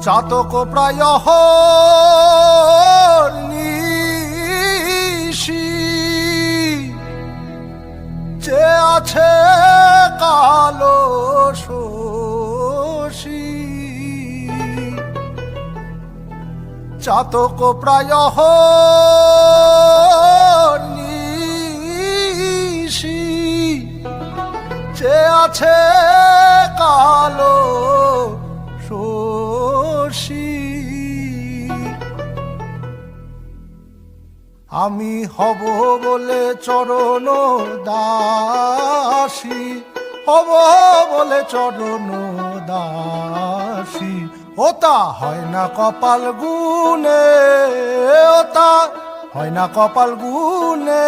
চাতক প্রায় নিশি যে আছে কালো শশী, চাতক প্রায় নিশি যে আছে কালো শশী। আমি হব বলে চরণ দাসী, হব বলে চরণ দাসী, ওতা হয় না কপাল গুনে, ওতা হয় না কপাল গুনে,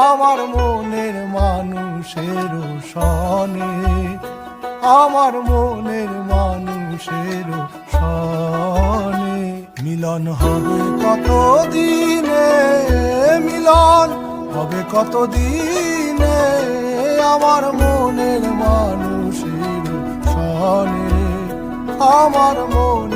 আমার মনের মানুষের সনে, আমার মনের মানুষের সনে। মিলন হবে কত দিনে, মিলন হবে কত দিনে, আমার মনের মানুষের সনে, আমার মন